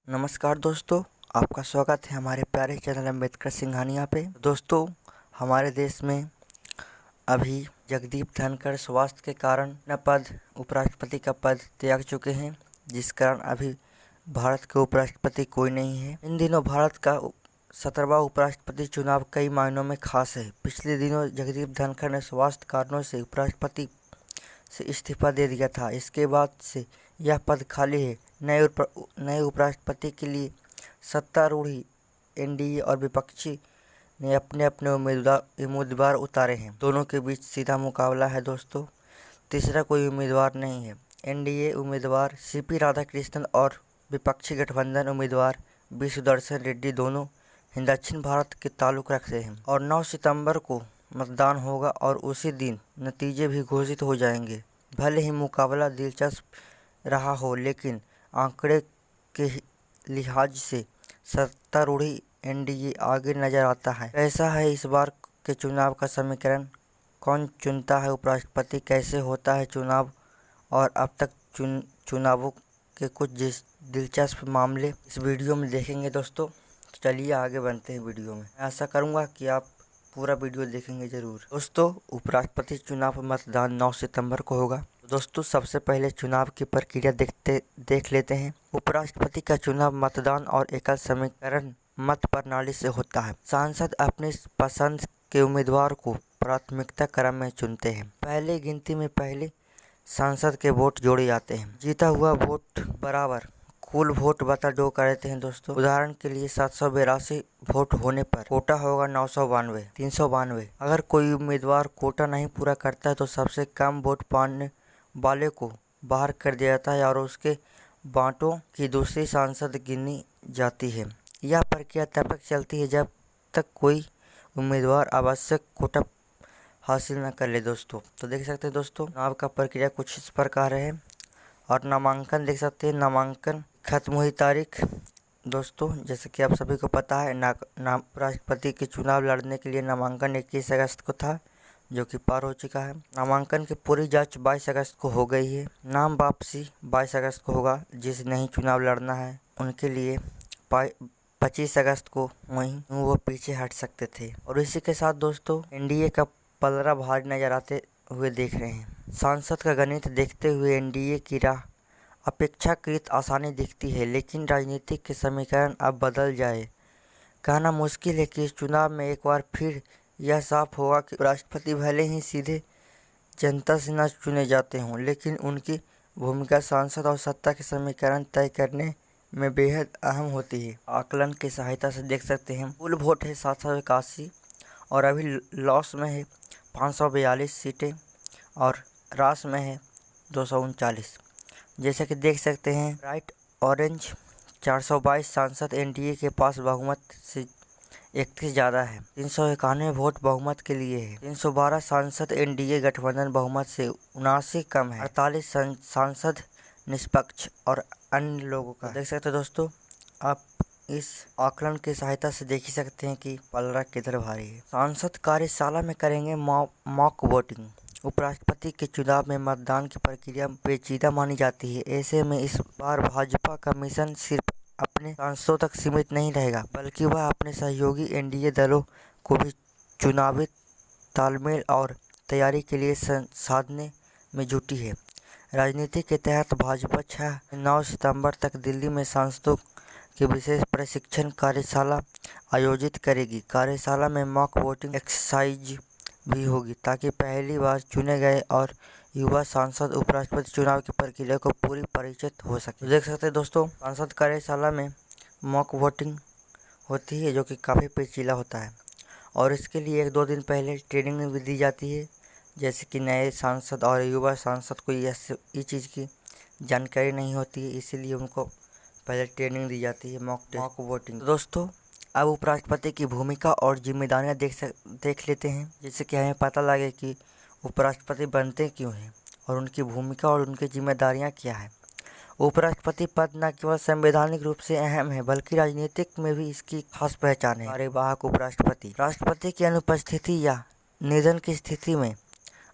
नमस्कार दोस्तों, आपका स्वागत है हमारे प्यारे चैनल अम्बेडकर सिंघानिया पे। दोस्तों, हमारे देश में अभी जगदीप धनखड़ स्वास्थ्य के कारण अपना पद उपराष्ट्रपति का पद त्याग चुके हैं, जिस कारण अभी भारत के उपराष्ट्रपति कोई नहीं है। इन दिनों भारत का 17वां उपराष्ट्रपति चुनाव कई मायनों में खास है। पिछले दिनों जगदीप धनखड़ ने स्वास्थ्य कारणों से उपराष्ट्रपति से इस्तीफा दे दिया था। इसके बाद से यह पद खाली है। नए उपराष्ट्रपति के लिए सत्तारूढ़ एनडीए और विपक्षी ने अपने अपने उम्मीदवार उतारे हैं। दोनों के बीच सीधा मुकाबला है दोस्तों, तीसरा कोई उम्मीदवार नहीं है। एनडीए उम्मीदवार सीपी राधाकृष्णन और विपक्षी गठबंधन उम्मीदवार वी सुदर्शन रेड्डी दोनों दक्षिण भारत के ताल्लुक रखते हैं और 9 सितंबर को मतदान होगा और उसी दिन नतीजे भी घोषित हो जाएंगे। भले ही मुकाबला दिलचस्प रहा हो, लेकिन आंकड़े के लिहाज से सत्तारूढ़ एनडीए आगे नजर आता है। कैसा है इस बार के चुनाव का समीकरण? कौन चुनता है उपराष्ट्रपति? कैसे होता है चुनाव? और अब तक चुनावों के कुछ दिलचस्प मामले इस वीडियो में देखेंगे दोस्तों। चलिए आगे बढ़ते हैं वीडियो में। मैं आशा करूंगा कि आप पूरा वीडियो देखेंगे जरूर। दोस्तों, उपराष्ट्रपति चुनाव मतदान 9 सितंबर को होगा। दोस्तों, सबसे पहले चुनाव की प्रक्रिया देख लेते हैं। उपराष्ट्रपति का चुनाव मतदान और एकल समीकरण मत प्रणाली से होता है। सांसद अपनी पसंद के उम्मीदवार को प्राथमिकता क्रम में चुनते हैं। पहले गिनती में पहले सांसद के वोट जोड़े जाते हैं। जीता हुआ वोट बराबर कुल वोट बटा 2 करते हैं दोस्तों। उदाहरण के लिए 782 वोट होने पर कोटा होगा 392। अगर कोई उम्मीदवार कोटा नहीं पूरा करता है तो सबसे कम वोट पाने वाले को बाहर कर दिया जाता है और उसके बाँटों की दूसरी सांसद गिनी जाती है। यह प्रक्रिया तब तक चलती है जब तक कोई उम्मीदवार आवश्यक कोटा हासिल न कर ले दोस्तों। तो देख सकते हैं दोस्तों, चुनाव का प्रक्रिया कुछ इस प्रकार है। और नामांकन देख सकते हैं। नामांकन खत्म हुई तारीख दोस्तों, जैसे कि आप सभी को पता है, राष्ट्रपति के चुनाव लड़ने के लिए नामांकन 21 अगस्त को था, जो कि पार हो चुका है। नामांकन की पूरी जांच 22 अगस्त को हो गई है। नाम वापसी 22 अगस्त को होगा। जिसे नहीं चुनाव लड़ना है उनके लिए 25 अगस्त को वहीं वो पीछे हट सकते थे। और इसी के साथ दोस्तों, एनडीए का पलड़ा भारी नजर आते हुए देख रहे हैं। सांसद का गणित देखते हुए एनडीए की राह अपेक्षाकृत आसानी दिखती है, लेकिन राजनीतिक के समीकरण अब बदल जाए। कहना मुश्किल है कि इस चुनाव में एक बार फिर यह साफ होगा कि राष्ट्रपति भले ही सीधे जनता से न चुने जाते हों, लेकिन उनकी भूमिका सांसद और सत्ता के समीकरण तय करने में बेहद अहम होती है। आकलन की सहायता से देख सकते हैं। कुल वोट है 781 और अभी लॉस में है 542 सीटें और रास में है 239। जैसे कि देख सकते हैं, राइट ऑरेंज 422 सांसद एनडीए के पास बहुमत से 31 ज़्यादा है। 391 वोट बहुमत के लिए है। 312 सांसद एनडीए गठबंधन बहुमत से 79 कम है। 48 सांसद निष्पक्ष और अन्य लोगों का। देख सकते हैं दोस्तों, आप इस आकलन की सहायता से देख ही सकते हैं कि पलड़ा किधर भारी है। सांसद कार्यशाला में करेंगे मॉक वोटिंग। उपराष्ट्रपति के चुनाव में मतदान की प्रक्रिया पेचीदा मानी जाती है। ऐसे में इस बार भाजपा का मिशन सिर्फ अपने सांसदों तक सीमित नहीं रहेगा, बल्कि वह अपने सहयोगी एनडीए दलों को भी चुनावी तालमेल और तैयारी के लिए साधने में जुटी है। राजनीति के तहत भाजपा 6-9 सितंबर तक दिल्ली में सांसदों की विशेष प्रशिक्षण कार्यशाला आयोजित करेगी। कार्यशाला में मॉक वोटिंग एक्सरसाइज भी होगी, ताकि पहली बार चुने गए और युवा सांसद उपराष्ट्रपति चुनाव की प्रक्रिया को पूरी परिचित हो सके। देख सकते हैं दोस्तों, सांसद कार्यशाला में मॉक वोटिंग होती है, जो कि काफ़ी पेचीदा होता है और इसके लिए 1-2 दिन पहले ट्रेनिंग भी दी जाती है। जैसे कि नए सांसद और युवा सांसद को इस चीज़ की जानकारी नहीं होती है, इसीलिए उनको पहले ट्रेनिंग दी जाती है मॉक वोटिंग। दोस्तों, अब उपराष्ट्रपति की भूमिका और जिम्मेदारियां देख लेते हैं, जिससे कि हमें पता लगे कि उपराष्ट्रपति बनते क्यों हैं और उनकी भूमिका और उनकी जिम्मेदारियां क्या है। उपराष्ट्रपति पद न केवल संवैधानिक रूप से अहम है, बल्कि राजनीतिक में भी इसकी खास पहचान है। कार्यवाहक उपराष्ट्रपति राष्ट्रपति की अनुपस्थिति या निधन की स्थिति में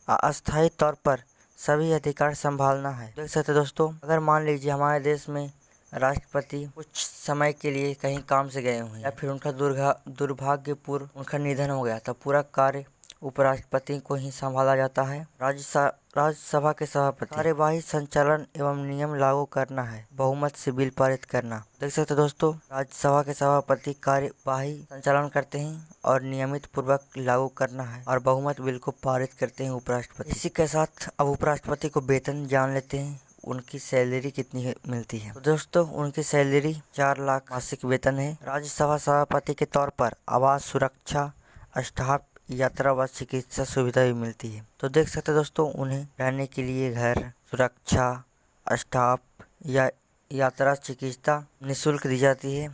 अस्थायी तौर पर सभी अधिकार संभालना है। देख सकते दोस्तों, अगर मान लीजिए हमारे देश में राष्ट्रपति कुछ समय के लिए कहीं काम से गए हुए या फिर उनका दुर्भाग्यपूर्ण उनका निधन हो गया, तब पूरा कार्य उपराष्ट्रपति को ही संभाला जाता है। राज्यसभा के सभापति कार्यवाही, संचालन एवं नियम लागू करना है, बहुमत से बिल पारित करना। देख सकते दोस्तों, राज्यसभा के सभापति कार्यवाही संचालन करते हैं और नियमित पूर्वक लागू करना है और बहुमत बिल को पारित करते हैं उपराष्ट्रपति। इसी के साथ अब उपराष्ट्रपति को वेतन जान लेते हैं, उनकी सैलरी कितनी मिलती है। तो दोस्तों, उनकी सैलरी 4 लाख मासिक वेतन है। राज्यसभा सभापति के तौर पर आवास, सुरक्षा, स्टाफ, यात्रा व चिकित्सा सुविधा भी मिलती है। तो देख सकते दोस्तों, उन्हें रहने के लिए घर, सुरक्षा, स्टाफ या यात्रा चिकित्सा निःशुल्क दी जाती है।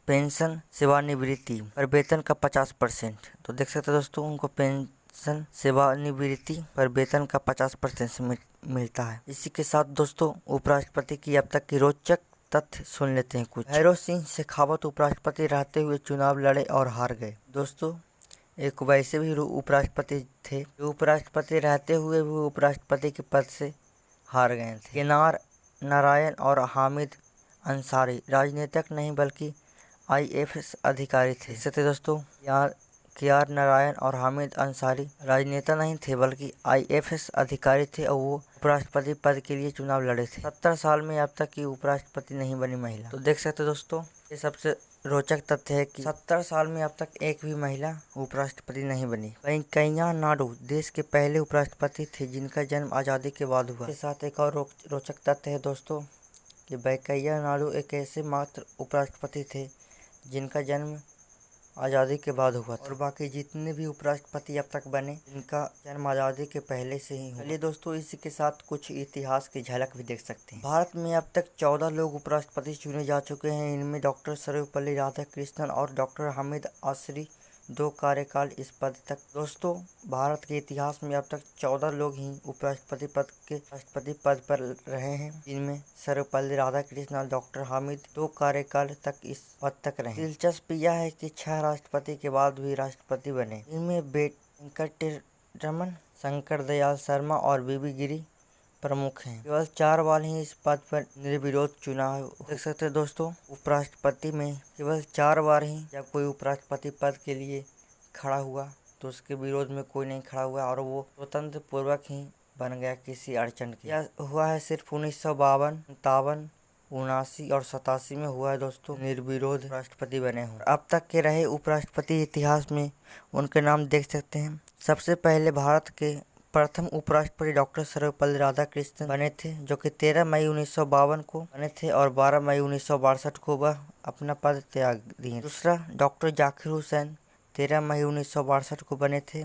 पेंशन, सेवानिवृत्ति पर वेतन का 50%। तो देख सकते दोस्तों, उनको पेंशन, सेवानिवृत्ति पर वेतन का 50% मिलता है। इसी के साथ दोस्तों, उपराष्ट्रपति की अब तक की रोचक तथ्य सुन लेते हैं कुछ। भैरों सिंह शेखावत उपराष्ट्रपति रहते हुए चुनाव लड़े और हार गए। दोस्तों, एक वैसे भी उपराष्ट्रपति थे जो उपराष्ट्रपति रहते हुए भी उपराष्ट्रपति के पद से हार गए थे। केआर नारायण और हामिद अंसारी राजनीतिक नहीं बल्कि IAS अधिकारी थे। इससे दोस्तों, केआर नारायण और हामिद अंसारी राजनेता नहीं थे बल्कि IAS अधिकारी थे और वो उपराष्ट्रपति पद के लिए चुनाव लड़े थे। 70 साल में अब तक की उपराष्ट्रपति नहीं बनी महिला। तो देख सकते दोस्तों, ये सबसे रोचक तथ्य है कि 70 साल में अब तक एक भी महिला उपराष्ट्रपति नहीं बनी। वेंकैया नायडू देश के पहले उपराष्ट्रपति थे जिनका जन्म आज़ादी के बाद हुआ। इसके साथ एक और रोचक तथ्य है दोस्तों कि वेंकैया नायडू एक ऐसे मात्र उपराष्ट्रपति थे जिनका जन्म आज़ादी के बाद हुआ और बाकी जितने भी उपराष्ट्रपति अब तक बने इनका जन्म आज़ादी के पहले से ही हुआ। चलिए दोस्तों, इसी के साथ कुछ इतिहास की झलक भी देख सकते हैं। भारत में अब तक 14 लोग उपराष्ट्रपति चुने जा चुके हैं। इनमें डॉक्टर सर्वपल्ली राधाकृष्णन और डॉक्टर हामिद अंसारी 2 कार्यकाल इस पद तक। दोस्तों, भारत के इतिहास में अब तक 14 लोग ही राष्ट्रपति पद पर रहे हैं, जिनमें सर्वपल्ली राधाकृष्णन और डॉक्टर हामिद 2 कार्यकाल तक इस पद तक रहे। दिलचस्प यह है कि 6 राष्ट्रपति के बाद भी राष्ट्रपति बने। इनमें वेंकटरमन, शंकर दयाल शर्मा और बीबी गिरी प्रमुख हैं। केवल 4 बार ही इस पद पर निर्विरोध चुनाव। देख सकते हैं दोस्तों, उपराष्ट्रपति में केवल 4 बार ही जब कोई उपराष्ट्रपति पद के लिए खड़ा हुआ तो उसके विरोध में कोई नहीं खड़ा हुआ और वो स्वतंत्र पूर्वक ही बन गया किसी अड़चन के। यह हुआ है सिर्फ 1952, 57, 79 और 87 में हुआ है दोस्तों निर्विरोध राष्ट्रपति बने हुए। अब तक के रहे उपराष्ट्रपति इतिहास में उनके नाम देख सकते हैं। सबसे पहले भारत के प्रथम उपराष्ट्रपति डॉक्टर सर्वपल्ली राधाकृष्णन बने थे, जो कि 13 मई 1952 को बने थे और 12 मई 1962 को वह अपना पद त्याग दिए। दूसरा, डॉक्टर जाकिर हुसैन 13 मई 1962 को बने थे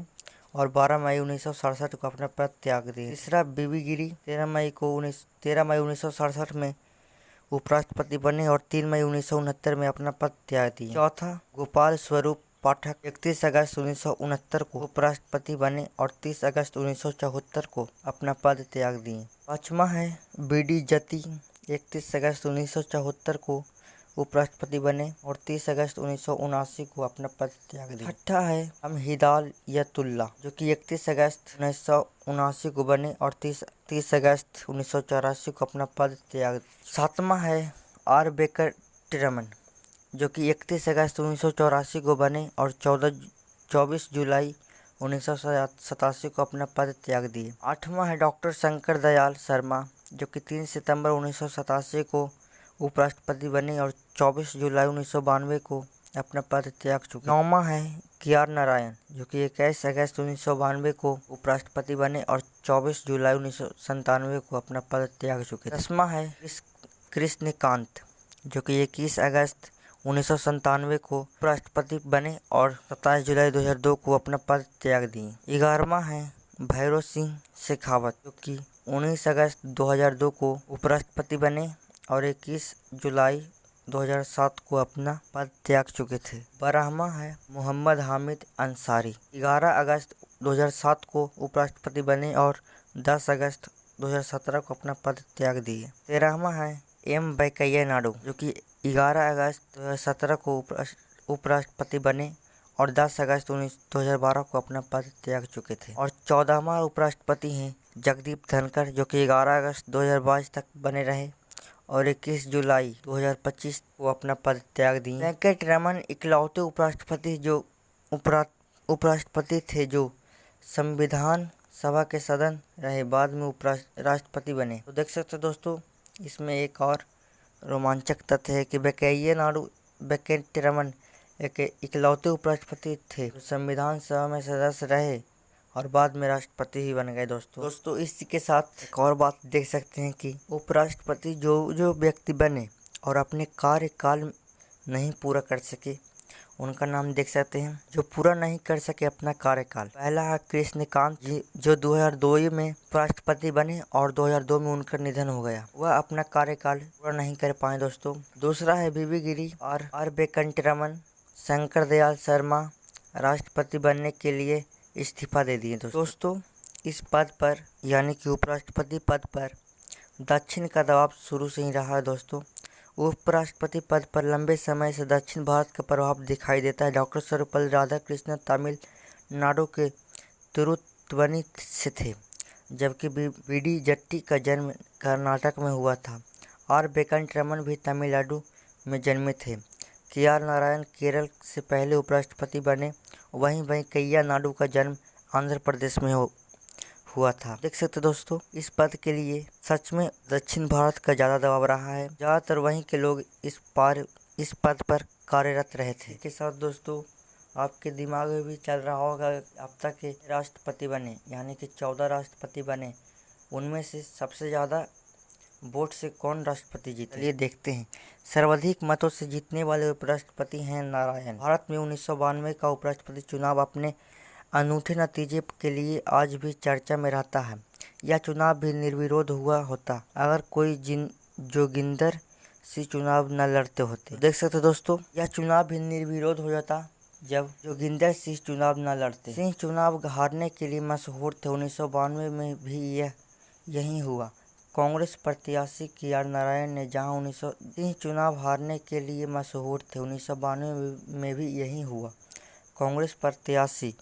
और 12 मई 1967 को अपना पद त्याग दिए। तीसरा, बीबी गिरी 13 मई 1967 में उपराष्ट्रपति बने और 3 मई 1969 में अपना पद त्याग दिए। चौथा, गोपाल स्वरूप पाठक 31 अगस्त 1969 को उपराष्ट्रपति बने और 30 अगस्त 1974 को अपना पद त्याग दिए। पाँचवा है BD जती 31 अगस्त 1974 को उपराष्ट्रपति बने और 30 अगस्त 1979 को अपना पद त्याग दिया। छठा है हिदायतुल्लाह, जो कि 31 अगस्त 1979 को बने और 30 अगस्त 1984 को अपना पद त्याग दिया। सातवां है R वेंकटरमन, जो कि 31 अगस्त 1984 को बने और 24 जुलाई 1987 को अपना पद त्याग दिए। आठवां है डॉक्टर शंकर दयाल शर्मा, जो कि 3 सितंबर 1987 को उपराष्ट्रपति बने और 24 जुलाई 1992 को अपना पद त्याग चुके। नौवां है केआर नारायण, जो कि 21 अगस्त 1992 को उपराष्ट्रपति बने और 24 जुलाई 1997 को अपना पद त्याग चुके। 10वां है कृष्णकांत, जो कि 21 अगस्त 1997 को उपराष्ट्रपति बने और 27 जुलाई 2002 को अपना पद त्याग दिए। 11वां है भैरों सिंह शेखावत, जो कि 19 अगस्त 2002 को उपराष्ट्रपति बने और 21 जुलाई 2007 को अपना पद त्याग चुके थे। 12वां है मोहम्मद हामिद अंसारी, 11 अगस्त 2007 को उपराष्ट्रपति बने और 10 अगस्त 2017 को अपना पद त्याग दिए। 13वां है वेंकैया नायडू, जो कि 11 अगस्त 2017 को उपराष्ट्रपति बने और 10 अगस्त 2012 को अपना पद त्याग चुके थे। और 14वां उपराष्ट्रपति हैं जगदीप धनखड़, जो कि 11 अगस्त 2022 तक बने रहे और 21 जुलाई 2025 को अपना पद त्याग दिए। वेंकटरमन इकलौते उपराष्ट्रपति थे जो संविधान सभा के सदन रहे, बाद में उपराष्ट्रपति बने। तो देख सकते हो दोस्तों, इसमें एक और रोमांचक तथ्य है कि वेंकैया नायडू वेंकटरमन एक इकलौते उपराष्ट्रपति थे जो संविधान सभा में सदस्य रहे और बाद में राष्ट्रपति ही बन गए। दोस्तों इसी के साथ एक और बात देख सकते हैं कि उपराष्ट्रपति जो व्यक्ति बने और अपने कार्यकाल नहीं पूरा कर सके, उनका नाम देख सकते हैं। जो पूरा नहीं कर सके अपना कार्यकाल, पहला है कृष्णकांत जी, जो 2002 में राष्ट्रपति बने और 2002 में उनका निधन हो गया। वह अपना कार्यकाल पूरा नहीं कर पाए। दोस्तों दूसरा है वीवी गिरी और वेंकटरमन। शंकर दयाल शर्मा राष्ट्रपति बनने के लिए इस्तीफा दे दिए। दोस्तों इस पद पर यानी कि उपराष्ट्रपति पद पर दक्षिण का दबाव शुरू से ही रहा है। दोस्तों उपराष्ट्रपति पद पर लंबे समय से दक्षिण भारत का प्रभाव दिखाई देता है। डॉक्टर सर्वपल्ली राधाकृष्णन तमिलनाडु के तिरुत्तवनी से थे, जबकि वी.डी. जट्टी का जन्म कर्नाटक में हुआ था और वेंकटरमन भी तमिलनाडु में जन्मे थे। के.आर. नारायण केरल से पहले उपराष्ट्रपति बने। वहीं वेंकैया नायडू का जन्म आंध्र प्रदेश में हुआ था। देख सकते दोस्तों, इस पद के लिए सच में दक्षिण भारत का ज़्यादा दबाव रहा है। ज़्यादातर वहीं के लोग इस पद पर कार्यरत रहे थे। इसके साथ दोस्तों आपके दिमाग में भी चल रहा होगा अब तक के राष्ट्रपति बने यानी कि 14 राष्ट्रपति बने, उनमें से सबसे ज़्यादा वोट से कौन राष्ट्रपति जीते। चलिए देखते हैं। सर्वाधिक मतों से जीतने वाले उपराष्ट्रपति हैं नारायण। भारत में 1992 का उपराष्ट्रपति चुनाव अपने अनूठे नतीजे के लिए आज भी चर्चा में रहता है। यह चुनाव भी निर्विरोध हुआ होता अगर कोई जोगिंदर सिंह चुनाव न लड़ते होते। देख सकते दोस्तों, यह चुनाव भी निर्विरोध हो जाता जब जोगिंदर सिंह चुनाव न लड़ते। सिंह चुनाव हारने के लिए मशहूर थे। 1992 में भी यही हुआ। कांग्रेस प्रत्याशी के.आर. नारायण ने जहां सिंह चुनाव हारने के लिए मशहूर थे, 1992 में भी यही हुआ। कांग्रेस प्रत्याशी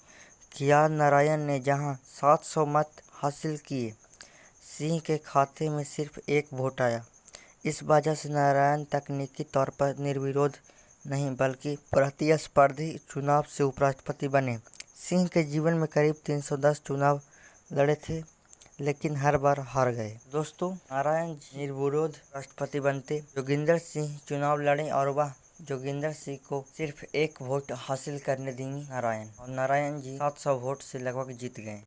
के.आर. नारायण ने जहां 700 मत हासिल किए, सिंह के खाते में सिर्फ 1 वोट आया। इस वजह से नारायण तकनीकी तौर पर निर्विरोध नहीं बल्कि प्रतिस्पर्धी चुनाव से उपराष्ट्रपति बने। सिंह के जीवन में करीब 310 चुनाव लड़े थे, लेकिन हर बार हार गए। दोस्तों नारायण निर्विरोध राष्ट्रपति बनते, जोगिंदर सिंह चुनाव लड़े और वह जोगिंदर सिंह को सिर्फ 1 वोट हासिल करने दी नारायण, और नारायण जी 700 वोट से लगभग जीत गए।